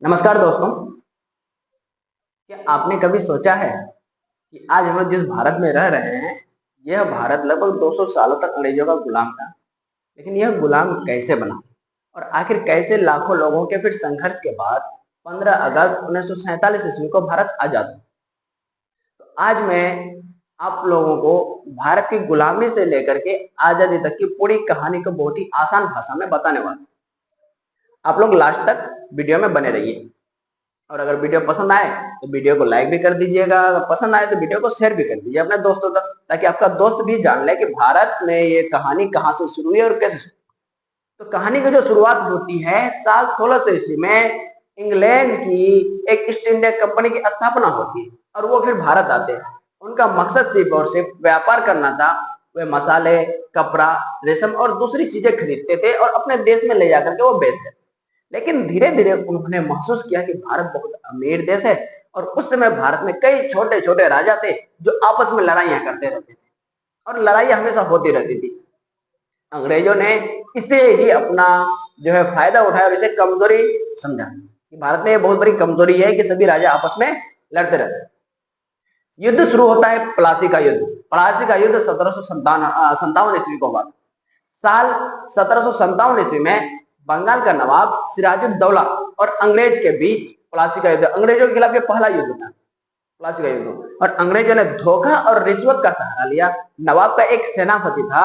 नमस्कार दोस्तों। क्या आपने कभी सोचा है कि आज हम लोग जिस भारत में रह रहे हैं, यह भारत लगभग 200 सालों तक अंग्रेजों का गुलाम था। लेकिन यह गुलाम कैसे बना और आखिर कैसे लाखों लोगों के फिर संघर्ष के बाद 15 अगस्त 1947 ईस्वी को भारत आजाद हुआ। तो आज मैं आप लोगों को भारत की गुलामी से लेकर के आजादी तक की पूरी कहानी को बहुत ही आसान भाषा में बताने वाला हूं। आप लोग लास्ट तक वीडियो में बने रहिए और अगर वीडियो पसंद आए तो वीडियो को लाइक भी कर दीजिएगा। अगर पसंद आए तो वीडियो को शेयर भी कर दीजिए अपने दोस्तों तक, ताकि आपका दोस्त भी जान ले कि भारत में ये कहानी कहाँ से शुरू हुई और कैसे शुरू। तो कहानी की जो शुरुआत होती है साल 1600 ईस्वी में, इंग्लैंड की एक ईस्ट इंडिया कंपनी की स्थापना होती है और वो फिर भारत आते हैं। उनका मकसद सिर्फ और सिर्फ व्यापार करना था। वे मसाले, कपड़ा, रेशम और दूसरी चीजें खरीदते थे और अपने देश में ले जाकर के वो बेचते थे। लेकिन धीरे धीरे उन्होंने महसूस किया कि भारत बहुत अमीर देश है और उस समय भारत में कई छोटे छोटे राजा थे जो आपस में लड़ाइयां करते रहते थे और लड़ाई हमेशा होती रहती थी। अंग्रेजों ने इसे ही अपना जो है फायदा उठाया और इसे कमजोरी समझा कि भारत में ये बहुत बड़ी कमजोरी है कि सभी राजा आपस में लड़ते रहते। युद्ध शुरू होता है प्लासी का युद्ध। प्लासी का युद्ध 1757 ईस्वी को हुआ। साल 1757 ईस्वी में बंगाल का नवाब सिराजुद्दौला और अंग्रेज के बीच प्लासी का युद्ध। अंग्रेजों के खिलाफ ये पहला युद्ध था, प्लासी का युद्ध। और अंग्रेजों ने धोखा और रिश्वत का सहारा लिया। नवाब का एक सेनापति था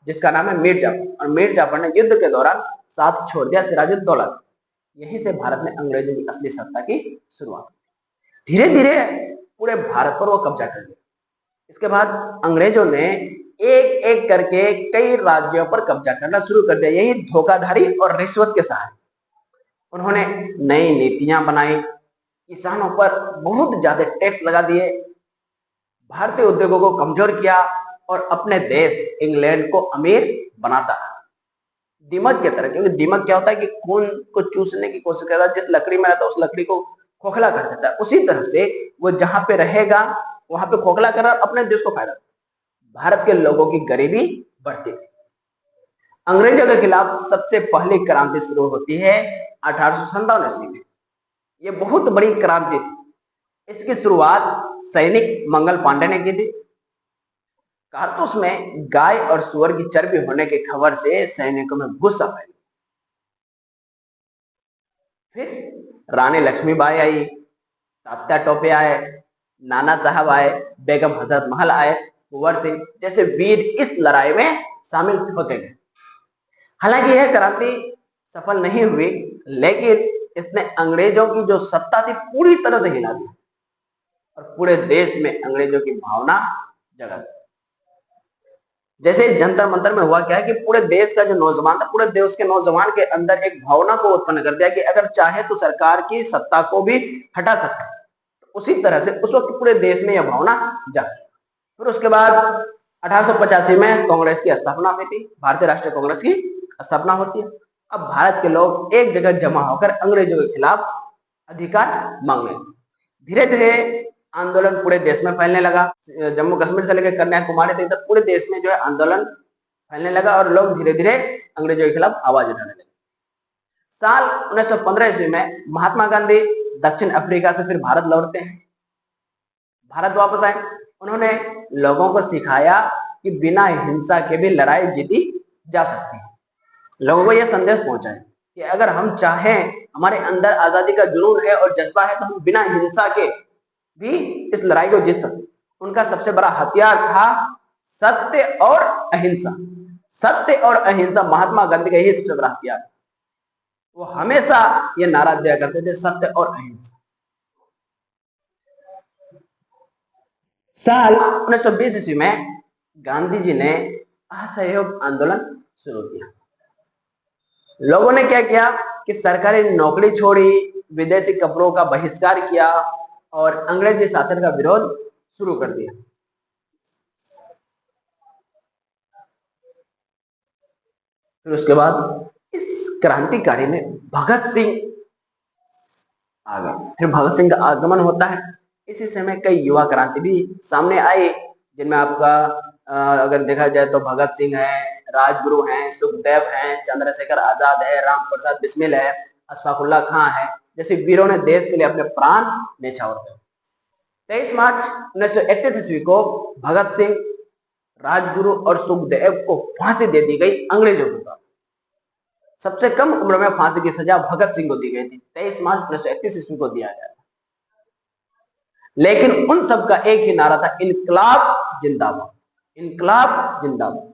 जिसका नाम है मीर जाफर, और मीर जाफर ने युद्ध के दौरान साथ छोड़ दिया सिराजुद्दौला। यहीं से भारत में अंग्रेजों की असली सत्ता की शुरुआत हुई। धीरे धीरे पूरे भारत पर वो कब्जा कर लिया। इसके बाद अंग्रेजों ने एक एक करके कई राज्यों पर कब्जा करना शुरू कर दिया, यही धोखाधड़ी और रिश्वत के सहारे। उन्होंने नई नीतियां बनाई, किसानों पर बहुत ज्यादा टैक्स लगा दिए, भारतीय उद्योगों को कमजोर किया और अपने देश इंग्लैंड को अमीर बनाता है दीमक की तरह। क्योंकि दीमक क्या होता है कि खून को चूसने की कोशिश करता है, जिस लकड़ी में रहता है उस लकड़ी को खोखला कर देता है। उसी तरह से वो जहां पे रहेगा वहां पे खोखला कर अपने देश को फायदा। भारत के लोगों की गरीबी बढ़ती थी। अंग्रेजों के खिलाफ सबसे पहली क्रांति शुरू होती है 1857 ईस्वी में। ये बहुत बड़ी क्रांति थी। इसकी शुरुआत सैनिक मंगल पांडे ने की थी। कारतूस में गाय और सुअर की चर्बी होने की खबर से सैनिकों में गुस्सा फैल। फिर रानी लक्ष्मीबाई आई, तात्या टोपे आए, नाना साहब आए, बेगम हजरत महल आए, कुंवर सिंह जैसे वीर इस लड़ाई में शामिल होते गए। हालांकि यह क्रांति सफल नहीं हुई, लेकिन इसने अंग्रेजों की जो सत्ता थी पूरी तरह से हिला दी और पूरे देश में अंग्रेजों की भावना जगा दी। जैसे जंतर मंतर में हुआ क्या है कि पूरे देश का जो नौजवान था, पूरे देश के नौजवान के अंदर एक भावना को उत्पन्न कर दिया कि अगर चाहे तो सरकार की सत्ता को भी हटा सकता है। तो उसी तरह से उस वक्त पूरे देश में यह भावना जागी। फिर उसके बाद 1885 में कांग्रेस की स्थापना हुई थी, भारतीय राष्ट्रीय कांग्रेस की स्थापना होती है। अब भारत के लोग एक जगह जमा होकर अंग्रेजों के खिलाफ अधिकार मांगने। धीरे धीरे आंदोलन पूरे देश में फैलने लगा। जम्मू कश्मीर से लेकर कन्याकुमारी तक पूरे देश में जो है आंदोलन फैलने लगा और लोग धीरे धीरे अंग्रेजों के खिलाफ आवाज उठाने लगे। साल 1915 ईस्वी में महात्मा गांधी दक्षिण अफ्रीका से फिर भारत लौटते हैं। भारत वापस आए। उन्होंने लोगों को सिखाया कि बिना हिंसा के भी लड़ाई जीती जा सकती है। लोगों को यह संदेश पहुंचाए कि अगर हम चाहें, हमारे अंदर आजादी का जुनून है और जज्बा है, तो हम बिना हिंसा के भी इस लड़ाई को जीत सकते। उनका सबसे बड़ा हथियार था सत्य और अहिंसा। सत्य और अहिंसा महात्मा गांधी का ही सबसे बड़ा हथियार। वो हमेशा ये नारा दिया करते थे, सत्य और अहिंसा। साल 1920 ईस्वी में गांधी जी ने असहयोग आंदोलन शुरू किया। लोगों ने क्या किया कि सरकारी नौकरी छोड़ी, विदेशी कपड़ों का बहिष्कार किया और अंग्रेजी शासन का विरोध शुरू कर दिया। फिर उसके बाद इस क्रांतिकारी में भगत सिंह आ गए। फिर भगत सिंह का आगमन होता है। इसी समय कई युवा क्रांति भी सामने आई, जिनमें आपका अगर देखा जाए तो भगत सिंह है, राजगुरु हैं, सुखदेव हैं, चंद्रशेखर आजाद है, राम प्रसाद बिस्मिल है, अशफाकुल्ला खां है। जैसे वीरों ने देश के लिए अपने प्राण न्यौछावर कर। 23 मार्च 1931 ईस्वी को भगत सिंह, राजगुरु और सुखदेव को फांसी दे दी गई अंग्रेजों के द्वारा। सबसे कम उम्र में फांसी की सजा भगत सिंह को दी गई थी, 23 मार्च 1931 ईस्वी को दिया गया। लेकिन उन सब का एक ही नारा था, इनकलाब जिंदाबाद, इनकलाब जिंदाबाद।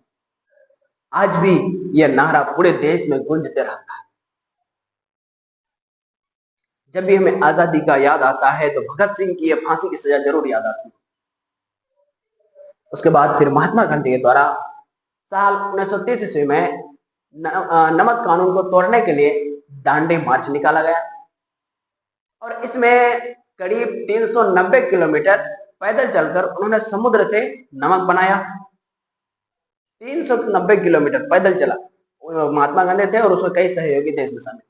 आज भी यह नारा पूरे देश में गूंजते रहता है। जब भी हमें आजादी का याद आता है तो भगत सिंह की यह फांसी की सजा जरूर याद आती है। उसके बाद फिर महात्मा गांधी के द्वारा साल 1930 ईस्वी में नमक कानून को तोड़ने के लिए दांडी मार्च निकाला गया और इसमें करीब 390 किलोमीटर पैदल चलकर उन्होंने समुद्र से नमक बनाया। 390 किलोमीटर पैदल चला महात्मा गांधी थे और उसके कई सहयोगी थे इसमें शामिल।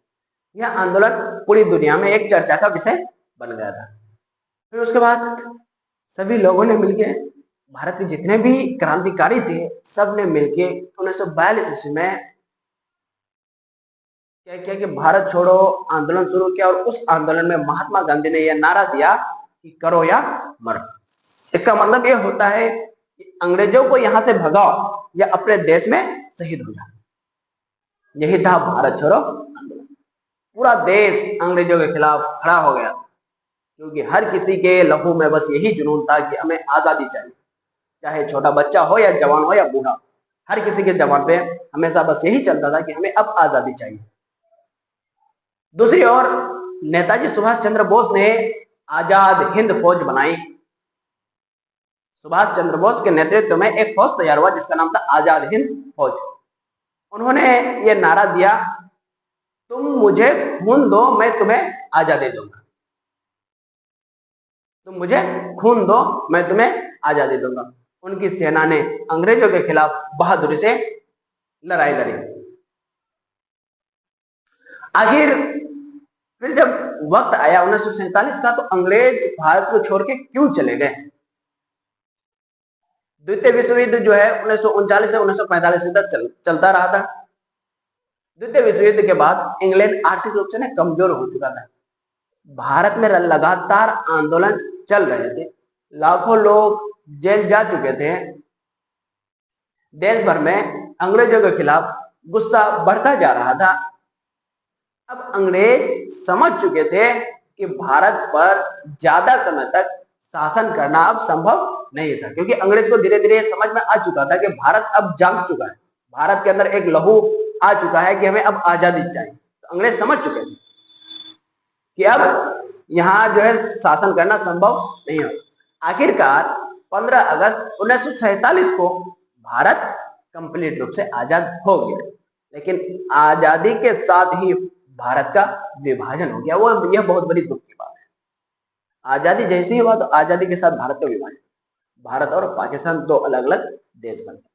यह आंदोलन पूरी दुनिया में एक चर्चा का विषय बन गया था। फिर उसके बाद सभी लोगों ने मिलकर, भारत के जितने भी क्रांतिकारी थे सब ने मिलकर 1942 ईस्वी में क्या किया कि भारत छोड़ो आंदोलन शुरू किया और उस आंदोलन में महात्मा गांधी ने यह नारा दिया कि करो या मरो। इसका मतलब यह होता है कि अंग्रेजों को यहां से भगाओ या अपने देश में शहीद हो जाओ। यही था भारत छोड़ो आंदोलन। पूरा देश अंग्रेजों के खिलाफ खड़ा हो गया क्योंकि हर किसी के लहू में बस यही जुनून था कि हमें आजादी चाहिए, चाहे छोटा बच्चा हो या जवान हो या बूढ़ा, हर किसी के जवान पे हमेशा बस यही चलता था कि हमें अब आजादी चाहिए। दूसरी ओर नेताजी सुभाष चंद्र बोस ने आजाद हिंद फौज बनाई। सुभाष चंद्र बोस के नेतृत्व में एक फौज तैयार हुआ जिसका नाम था आजाद हिंद फौज। उन्होंने ये नारा दिया, तुम मुझे खून दो मैं तुम्हें आजादी दूंगा, तुम मुझे खून दो मैं तुम्हें आजादी दूंगा। उनकी सेना ने अंग्रेजों के खिलाफ बहादुरी से लड़ाई लड़ी। आखिर फिर जब वक्त आया 1947 का तो अंग्रेज भारत को छोड़ के क्यों चले गए? द्वितीय विश्व युद्ध जो है 1939 से 1945 तक चलता रहा था। द्वितीय विश्व युद्ध के बाद इंग्लैंड आर्थिक रूप से कमजोर हो चुका था। भारत में लगातार आंदोलन चल रहे थे, लाखों लोग जेल जा चुके थे। देश भर में अंग्रेजों के खिलाफ गुस्सा बढ़ता जा रहा था। अब अंग्रेज समझ चुके थे कि भारत पर ज्यादा समय तक शासन करना अब संभव नहीं था, क्योंकि अंग्रेज को धीरे धीरे समझ में आ चुका था कि भारत अब जाग चुका है, भारत के अंदर एक लहू आ चुका है कि हमें अब आजादी चाहिए। तो अंग्रेज समझ चुके थे कि अब यहाँ जो है शासन करना संभव नहीं हो। आखिरकार 15 अगस्त 1947 को भारत कंप्लीट रूप से आजाद हो गया, लेकिन आजादी के साथ ही भारत का विभाजन हो गया। वो यह बहुत बड़ी दुख की बात है। आजादी जैसे ही हुआ तो आजादी के साथ भारत का विभाजन, भारत और पाकिस्तान दो अलग अलग देश बन गए।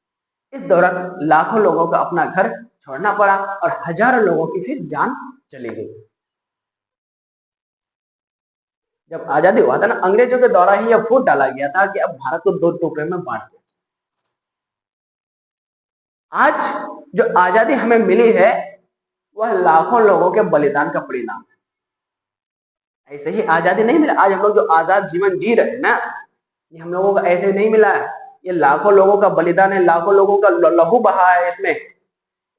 इस दौरान लाखों लोगों का अपना घर छोड़ना पड़ा और हजारों लोगों की फिर जान चली गई। जब आजादी हुआ था ना, अंग्रेजों के द्वारा ही यह फूट डाला गया था कि अब भारत को दो टुकड़े में बांट दिया। आज जो आजादी हमें मिली है वह लाखों लोगों के बलिदान का परिणाम है। ऐसे ही आजादी नहीं मिला। आज हम लोग जो आजाद जीवन जी रहे हैं ना, ये हम लोगों को ऐसे नहीं मिला है, ये लाखों लोगों का बलिदान है, लाखों लोगों का लहू बहा है इसमें।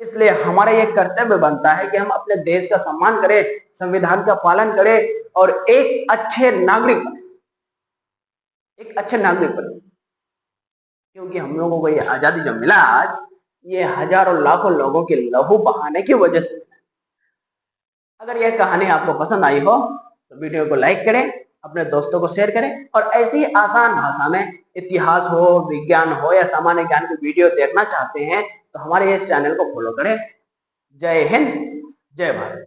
इसलिए हमारा ये कर्तव्य बनता है कि हम अपने देश का सम्मान करें, संविधान का पालन करें और एक अच्छे नागरिक बने, एक अच्छे नागरिक बने। क्योंकि हम लोगों को ये आजादी जो मिला आज, ये हजारों लाखों लोगों के लहू बहाने की वजह से। अगर यह कहानी आपको पसंद आई हो तो वीडियो को लाइक करें, अपने दोस्तों को शेयर करें और ऐसी ही आसान भाषा में इतिहास हो, विज्ञान हो या सामान्य ज्ञान की वीडियो देखना चाहते हैं तो हमारे इस चैनल को फॉलो करें। जय हिंद, जय भारत।